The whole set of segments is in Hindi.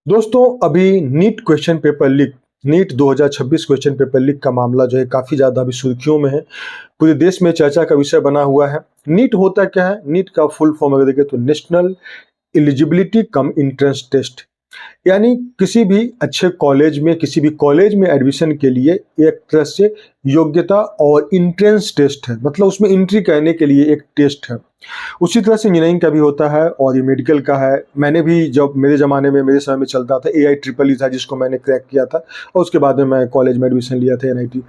दोस्तों अभी NEET question paper leak NEET 2026 question paper leak का मामला जो है काफ़ी ज़्यादा अभी सुर्खियों में है। पूरे देश में चर्चा का विषय बना हुआ है। नीट होता क्या है? नीट का फुल फॉर्म अगर देखें तो national eligibility cum entrance test, यानी किसी भी अच्छे कॉलेज में किसी भी कॉलेज में एडमिशन के लिए एक तरह से योग्यता और एंट्रेंस टेस्ट है, मतलब उसमें एंट्री करने के लिए एक टेस्ट है। उसी तरह से इंजीनियरिंग का भी होता है और ये मेडिकल का है। मैंने भी जब मेरे ज़माने में मेरे समय में चलता था AIEEE था जिसको मैंने क्रैक किया था और उसके बाद में मैं कॉलेज में एडमिशन लिया था NIT।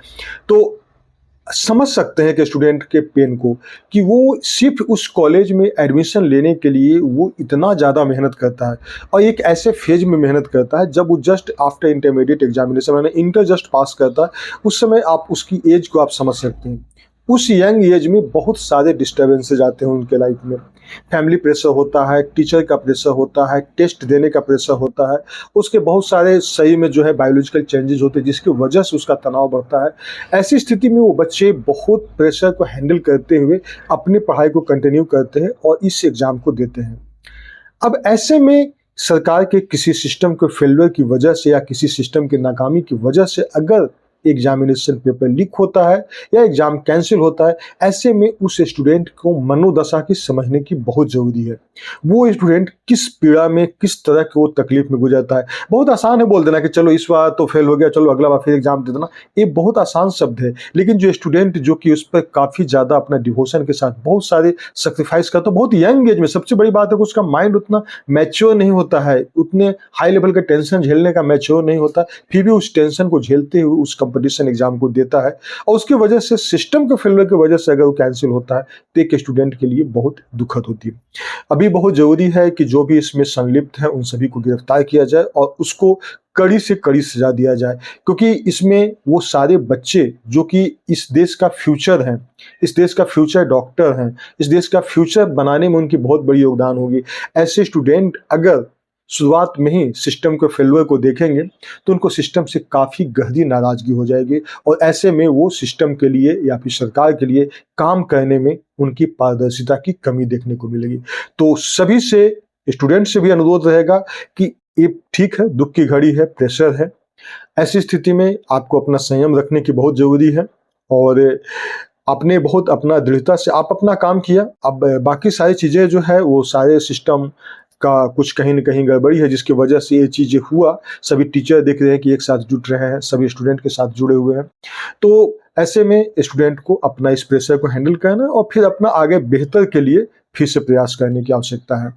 तो समझ सकते हैं कि स्टूडेंट के पेन को, कि वो सिर्फ उस कॉलेज में एडमिशन लेने के लिए वो इतना ज़्यादा मेहनत करता है और एक ऐसे फेज में मेहनत करता है जब वो जस्ट आफ्टर इंटरमीडिएट एग्जामिनेशन मैंने इंटर जस्ट पास करता है। उस समय आप उसकी एज को आप समझ सकते हैं। उस यंग एज में बहुत सारे डिस्टर्बेंसेज आते हैं उनके लाइफ में। फैमिली प्रेशर होता है, टीचर का प्रेशर होता है, टेस्ट देने का प्रेशर होता है, उसके बहुत सारे सही में जो है बायोलॉजिकल चेंजेस होते हैं जिसकी वजह से उसका तनाव बढ़ता है। ऐसी स्थिति में वो बच्चे बहुत प्रेशर को हैंडल करते हुए अपनी पढ़ाई को कंटिन्यू करते हैं और इस एग्ज़ाम को देते हैं। अब ऐसे में सरकार के किसी सिस्टम के फेलियर की वजह से या किसी सिस्टम की नाकामी की वजह से अगर एग्जामिनेशन पेपर लीक होता है या एग्जाम कैंसिल होता है, ऐसे में उस स्टूडेंट को मनोदशा की समझने की बहुत ज़रूरी है। वो स्टूडेंट किस पीड़ा में, किस तरह की वो तकलीफ में गुजरता है। बहुत आसान है बोल देना कि चलो इस बार तो फेल हो गया, चलो अगला बार फिर एग्जाम दे देना। ये बहुत आसान शब्द है, लेकिन जो स्टूडेंट जो कि उस पर काफ़ी ज़्यादा अपना डिवोशन के साथ बहुत सारे सेक्रीफाइस करता है, बहुत यंग एज में, सबसे बड़ी बात है कि उसका माइंड उतना मैच्योर नहीं होता है, उतने हाई लेवल का टेंशन झेलने का मैच्योर नहीं होता, फिर भी उस टेंशन को झेलते हुए उस कंपटीशन एग्जाम को देता है और उसकी वजह से सिस्टम के फेलियर की वजह से अगर वो कैंसिल होता है तो एक स्टूडेंट के लिए बहुत दुखद होती है। अभी बहुत ज़रूरी है कि जो भी इसमें संलिप्त हैं उन सभी को गिरफ्तार किया जाए और उसको कड़ी से कड़ी सजा दिया जाए, क्योंकि इसमें वो सारे बच्चे जो कि इस देश का फ्यूचर हैं, इस देश का फ्यूचर डॉक्टर हैं, इस देश का फ्यूचर बनाने में उनकी बहुत बड़ी योगदान होगी। ऐसे स्टूडेंट अगर शुरुआत में ही सिस्टम के फेलियर को देखेंगे तो उनको सिस्टम से काफ़ी गहरी नाराज़गी हो जाएगी और ऐसे में वो सिस्टम के लिए या फिर सरकार के लिए काम करने में उनकी पारदर्शिता की कमी देखने को मिलेगी। तो सभी से, स्टूडेंट से भी अनुरोध रहेगा कि ये ठीक है, दुख की घड़ी है, प्रेशर है, ऐसी स्थिति में आपको अपना संयम रखने की बहुत ज़रूरी है और आपने बहुत अपना दृढ़ता से आप अपना काम किया। अब बाकी सारी चीज़ें जो है वो सारे सिस्टम का कुछ कहीं न कहीं गड़बड़ी है जिसकी वजह से ये चीज़ें हुआ। सभी टीचर देख रहे हैं कि एक साथ जुट रहे हैं, सभी स्टूडेंट के साथ जुड़े हुए हैं। तो ऐसे में स्टूडेंट को अपना इस प्रेशर को हैंडल करना और फिर अपना आगे बेहतर के लिए फिर से प्रयास करने की आवश्यकता है।